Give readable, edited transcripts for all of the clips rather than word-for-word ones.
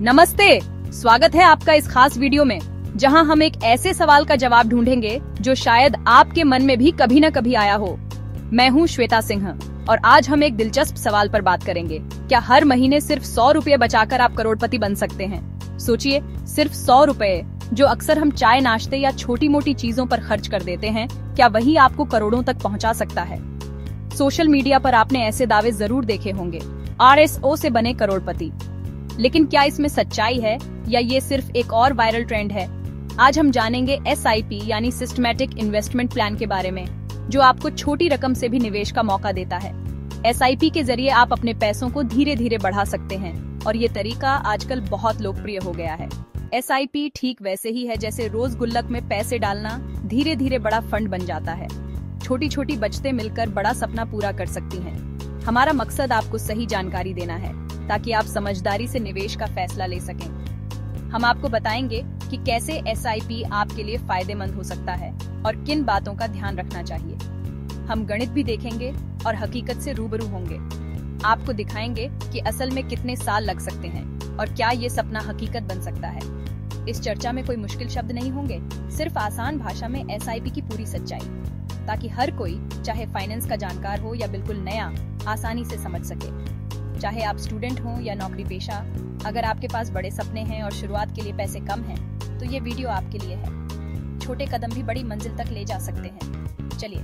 नमस्ते, स्वागत है आपका इस खास वीडियो में जहां हम एक ऐसे सवाल का जवाब ढूंढेंगे जो शायद आपके मन में भी कभी न कभी आया हो। मैं हूं श्वेता सिंह और आज हम एक दिलचस्प सवाल पर बात करेंगे। क्या हर महीने सिर्फ 100 रुपए बचाकर आप करोड़पति बन सकते हैं? सोचिए, सिर्फ 100 रुपए जो अक्सर हम चाय नाश्ते या छोटी मोटी चीजों पर खर्च कर देते हैं, क्या वही आपको करोड़ों तक पहुंचा सकता है? सोशल मीडिया पर आपने ऐसे दावे जरूर देखे होंगे, RSO से बने करोड़पति। लेकिन क्या इसमें सच्चाई है या ये सिर्फ एक और वायरल ट्रेंड है? आज हम जानेंगे SIP यानी सिस्टमैटिक इन्वेस्टमेंट प्लान के बारे में, जो आपको छोटी रकम से भी निवेश का मौका देता है। SIP के जरिए आप अपने पैसों को धीरे धीरे बढ़ा सकते हैं और ये तरीका आजकल बहुत लोकप्रिय हो गया है। SIP ठीक वैसे ही है जैसे रोज गुल्लक में पैसे डालना धीरे धीरे बड़ा फंड बन जाता है। छोटी छोटी बचतें मिलकर बड़ा सपना पूरा कर सकती हैं। हमारा मकसद आपको सही जानकारी देना है ताकि आप समझदारी से निवेश का फैसला ले सकें। हम आपको बताएंगे कि कैसे SIP आपके लिए फायदेमंद हो सकता है और किन बातों का ध्यान रखना चाहिए। हम गणित भी देखेंगे और हकीकत से रूबरू होंगे। आपको दिखाएंगे कि असल में कितने साल लग सकते हैं और क्या ये सपना हकीकत बन सकता है। इस चर्चा में कोई मुश्किल शब्द नहीं होंगे, सिर्फ आसान भाषा में SIP की पूरी सच्चाई, ताकि हर कोई, चाहे फाइनेंस का जानकार हो या बिल्कुल नया, आसानी से समझ सके। चाहे आप स्टूडेंट हो या नौकरी पेशा, अगर आपके पास बड़े सपने हैं और शुरुआत के लिए पैसे कम हैं, तो ये वीडियो आपके लिए है। छोटे कदम भी बड़ी मंजिल तक ले जा सकते हैं। चलिए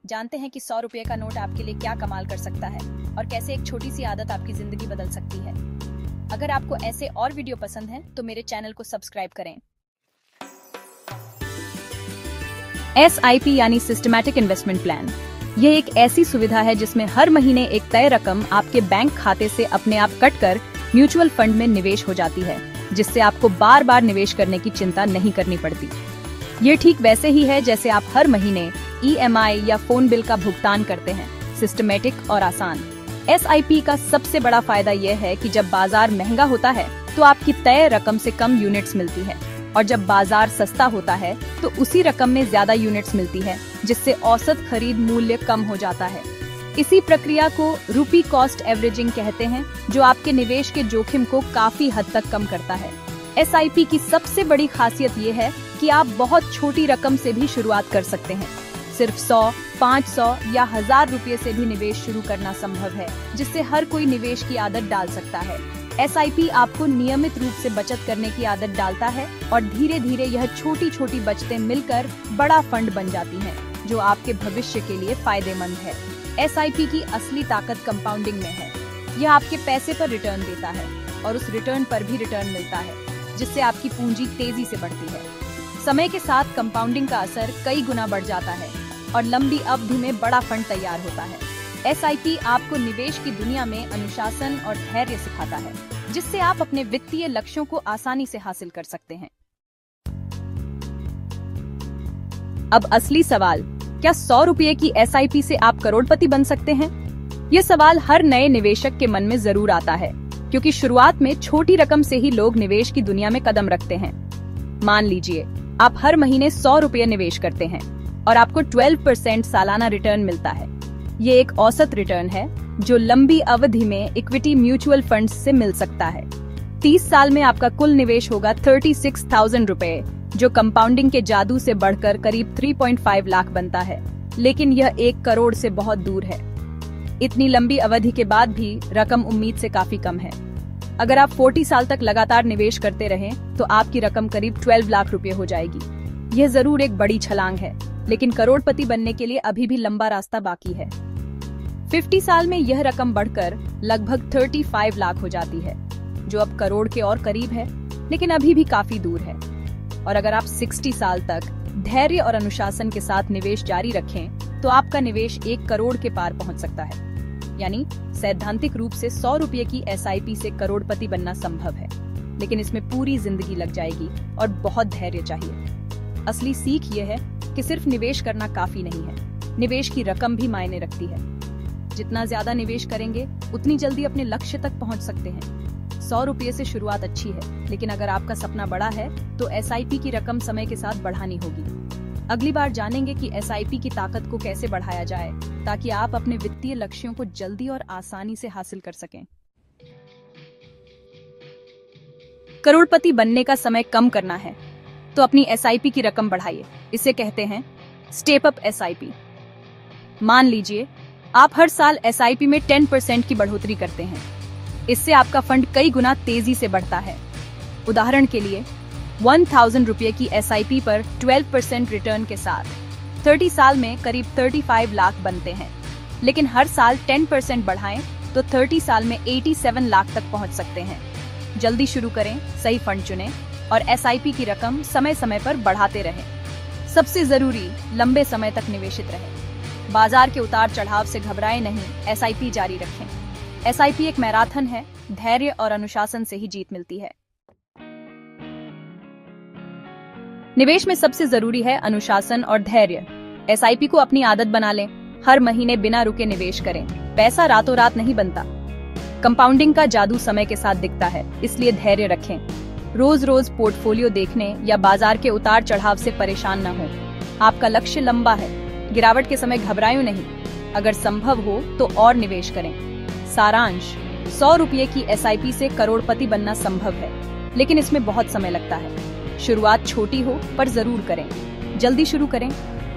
जानते हैं कि 100 रुपए का नोट आपके लिए क्या कमाल कर सकता है और कैसे एक छोटी सी आदत आपकी जिंदगी बदल सकती है। अगर आपको ऐसे और वीडियो पसंद हैं, तो मेरे चैनल को सब्सक्राइब करें। SIP यानी सिस्टमैटिक इन्वेस्टमेंट प्लान, यह एक ऐसी सुविधा है जिसमें हर महीने एक तय रकम आपके बैंक खाते से अपने आप कटकर म्यूचुअल फंड में निवेश हो जाती है, जिससे आपको बार बार निवेश करने की चिंता नहीं करनी पड़ती। ये ठीक वैसे ही है जैसे आप हर महीने EMI या फोन बिल का भुगतान करते हैं, सिस्टमैटिक और आसान। SIP का सबसे बड़ा फायदा यह है कि जब बाजार महंगा होता है तो आपकी तय रकम से कम यूनिट्स मिलती है, और जब बाजार सस्ता होता है तो उसी रकम में ज्यादा यूनिट्स मिलती है, जिससे औसत खरीद मूल्य कम हो जाता है। इसी प्रक्रिया को रुपी कॉस्ट एवरेजिंग कहते हैं, जो आपके निवेश के जोखिम को काफी हद तक कम करता है। SIP की सबसे बड़ी खासियत ये है कि आप बहुत छोटी रकम से भी शुरुआत कर सकते हैं। सिर्फ 100, 500 या 1000 रुपए से भी निवेश शुरू करना संभव है, जिससे हर कोई निवेश की आदत डाल सकता है। SIP आपको नियमित रूप से बचत करने की आदत डालता है और धीरे धीरे यह छोटी छोटी बचतें मिलकर बड़ा फंड बन जाती हैं, जो आपके भविष्य के लिए फायदेमंद है। SIP की असली ताकत कंपाउंडिंग में है। यह आपके पैसे पर रिटर्न देता है और उस रिटर्न पर भी रिटर्न मिलता है, जिससे आपकी पूंजी तेजी से बढ़ती है। समय के साथ कंपाउंडिंग का असर कई गुना बढ़ जाता है और लंबी अवधि में बड़ा फंड तैयार होता है। SIP आपको निवेश की दुनिया में अनुशासन और धैर्य सिखाता है, जिससे आप अपने वित्तीय लक्ष्यों को आसानी से हासिल कर सकते हैं। अब असली सवाल, क्या 100 रुपए की SIP से आप करोड़पति बन सकते हैं? यह सवाल हर नए निवेशक के मन में जरूर आता है, क्योंकि शुरुआत में छोटी रकम से ही लोग निवेश की दुनिया में कदम रखते हैं। मान लीजिए आप हर महीने 100 रुपए निवेश करते हैं और आपको 12% सालाना रिटर्न मिलता है। ये एक औसत रिटर्न है जो लंबी अवधि में इक्विटी म्यूचुअल फंड्स से मिल सकता है। 30 साल में आपका कुल निवेश होगा 36,000 रुपए, जो कंपाउंडिंग के जादू से बढ़कर करीब 3.5 लाख बनता है। लेकिन यह 1 करोड़ से बहुत दूर है। इतनी लंबी अवधि के बाद भी रकम उम्मीद से काफी कम है। अगर आप 40 साल तक लगातार निवेश करते रहें, तो आपकी रकम करीब 12 लाख रुपए हो जाएगी। यह जरूर एक बड़ी छलांग है, लेकिन करोड़पति बनने के लिए अभी भी लंबा रास्ता बाकी है। 50 साल में यह रकम बढ़कर लगभग 35 लाख हो जाती है, जो अब करोड़ के और करीब है, लेकिन अभी भी काफी दूर है। और अगर आप 60 साल तक धैर्य और अनुशासन के साथ निवेश जारी रखें, तो आपका निवेश 1 करोड़ के पार पहुंच सकता है। यानी सैद्धांतिक रूप से 100 रुपए की SIP से करोड़पति बनना संभव है, लेकिन इसमें पूरी जिंदगी लग जाएगी और बहुत धैर्य चाहिए। असली सीख यह है कि सिर्फ निवेश करना काफी नहीं है, निवेश की रकम भी मायने रखती है। जितना ज्यादा निवेश करेंगे, उतनी जल्दी अपने लक्ष्य तक पहुंच सकते हैं। 100 रुपये से शुरुआत अच्छी है, लेकिन अगर आपका सपना बड़ा है तो SIP की रकम समय के साथ बढ़ानी होगी। अगली बार जानेंगे कि SIP की ताकत को कैसे बढ़ाया जाए, ताकि आप अपने वित्तीय लक्ष्यों को जल्दी और आसानी से हासिल कर सकें। करोड़पति बनने का समय कम करना है तो अपनी एसआईपी की रकम बढ़ाइए। इसे कहते हैं स्टेप अप एसआईपी। मान लीजिए आप हर साल एसआईपी में 10% की बढ़ोतरी करते हैं। इससे आपका फंड कई गुना तेजी से बढ़ता है। उदाहरण के लिए 1000 रुपये की एसआईपी पर 12% रिटर्न के साथ 30 साल में करीब 35 लाख बनते हैं। लेकिन हर साल 10% बढ़ाएं तो 30 साल में 87 लाख तक पहुंच सकते हैं। जल्दी शुरू करें, सही फंड चुनें और एसआईपी की रकम समय समय पर बढ़ाते रहें। सबसे जरूरी, लंबे समय तक निवेशित रहें। बाजार के उतार चढ़ाव से घबराएं नहीं, एसआईपी जारी रखें। एसआईपी एक मैराथन है, धैर्य और अनुशासन से ही जीत मिलती है। निवेश में सबसे जरूरी है अनुशासन और धैर्य। एसआईपी को अपनी आदत बना लें। हर महीने बिना रुके निवेश करें। पैसा रातों रात नहीं बनता। कंपाउंडिंग का जादू समय के साथ दिखता है, इसलिए धैर्य रखें। रोज रोज पोर्टफोलियो देखने या बाजार के उतार चढ़ाव से परेशान न हो। आपका लक्ष्य लंबा है, गिरावट के समय घबराएं नहीं। अगर संभव हो तो और निवेश करें। सारांश, 100 रुपये की एसआईपी से करोड़पति बनना संभव है, लेकिन इसमें बहुत समय लगता है। शुरुआत छोटी हो पर जरूर करें। जल्दी शुरू करें,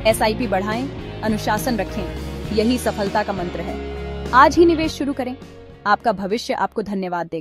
एसआईपी बढ़ाएं, अनुशासन रखें। यही सफलता का मंत्र है। आज ही निवेश शुरू करें। आपका भविष्य आपको धन्यवाद देगा।